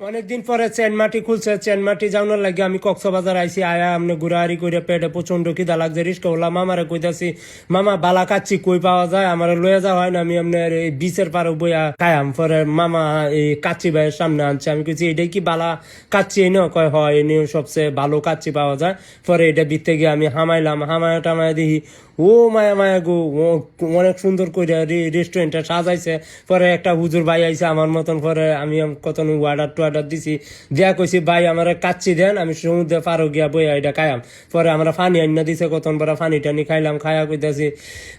অনেকদিন পরে চেনমাটি খুলছে, চেনমাটি যাওয়ার লাগে আমি কক্সবাজার আইছি। আয়া আমনে ঘুরাহারি করে পেটে প্রচন্ড খিদা লাগছে। রিস্কা বললাম মামারে কইতাছি, মামা বালা কাচ্চি কই পাওয়া যায়, আমার লয়ে যাওয়া হয় না, আমি আপনার এই বিচের পারে বইয়া খায়াম। পরে মামা এই কাচ্চি ভাইয়ের সামনে আনছে। আমি কইছি এটাই কি বালা কাচ্চি? এনে কয় হয়, এনে সবচেয়ে ভালো কাচ্চি পাওয়া যায়। পরে এটা বিতে গিয়ে আমি হামাইলাম, হামায় টামায় দেখি ও মায়া মায়া গো, অনেক সুন্দর করে রেস্টুরেন্টটা সাজাইছে। পরে একটা হুজুর ভাই আইছে আমার মতন। পরে আমি কত অর্ডার দিছি, দিয়া কইছি ভাই আমার কাচ্চি দেন, আমি সমুদ্রে পারো গিয়া বইয়া এটা খাইলাম। পরে আমরা ফানি আইনা দিছে, কতন পরে ফানি টানি খাইলাম। খায়া কইতাছি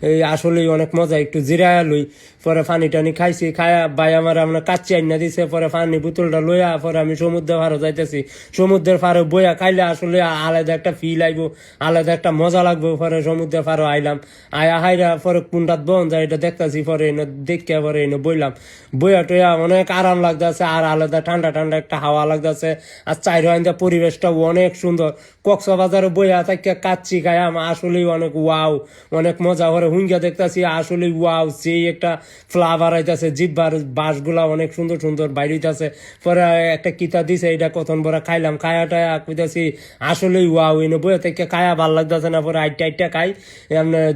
এই আসলেই অনেক মজা, একটু জিরায়া লই। পরে ফানি টানি খাইছি, খায়া ভাই আমার কাচ্চি আইনা দিছে। পরে ফানি বোতলটা লইয়া পরে আমি সমুদ্রে পারো যাইতেছি। সমুদ্রের পারো বইয়া খাইলে আসলে আলাদা একটা ফিল আইব, আলাদা একটা মজা লাগবে। পরে সমুদ্রের পারো আইলাম, আয়া হাইরা পরে কুন্ডাত বন যায় এটা দেখতেছি। পরে এনে দেখে পরে এনে বইলাম, বইয়া টইয়া অনেক আরাম লাগতেছে, আর আলাদা ঠান্ডা ঠান্ডা একটা হাওয়া লাগতেছে। আর চাইরো আইন্দা পরিবেশটা অনেক সুন্দর। কক্সবাজারে বইয়া থাকে কাচ্চি খায়াম, আসলেই অনেক ওয়াও, অনেক মজা। করে হুঙ্গা দেখতেছি আসলেই ওয়াও, সেই একটা ফ্লাভার আইতাছে, জিব্বার বাসগুলা অনেক সুন্দর সুন্দর বাইরেছে। পরে একটা কিতা দিছে, এটা কতন বড় খাইলাম। খায়াটা কইতাছি আসলেই ওয়াও, এনে বইয়া থেকে খায়া ভাল লাগতেছে না। পরে আইটা আইটা খাই,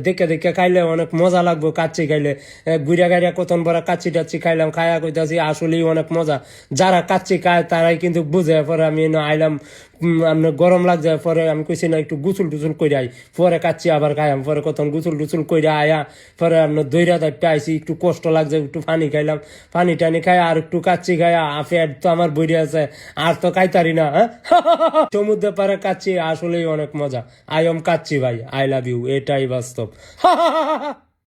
দেখে দেখে খাইলে অনেক মজা লাগবো কাচ্চি খাইলে। গুড়া গাড়িয়া কতন বড় কাচ্চি টাচ্চি খাইলাম, খায়া কইতাছি আসলেই অনেক মজা। যারা কাচ্চি খায় তারাই কিন্তু বুঝে। পরে আমি আইলাম, আপনার গরম লাগছে। পরে আমি কইছি না একটু গুসুল টুসুল করে আই, পরে কাচ্চি আবার খাইলাম। পরে কতন গুসুল টুসুল করে আয়া পরে আপনার দইরা দাইতে আইসি, একটু কষ্ট লাগছে, একটু পানি খাইলাম। পানি টানি খাই আর একটু কাচ্চি খাই, পেট তো আমার বইরে আছে, আর তো খাইতারি না। হ্যাঁ সমুদ্রে পারে কাচ্চি আসলেই অনেক মজা। আই এম কাচ্চি ভাই, আই লাভ ইউ, এটাই বাস্তব।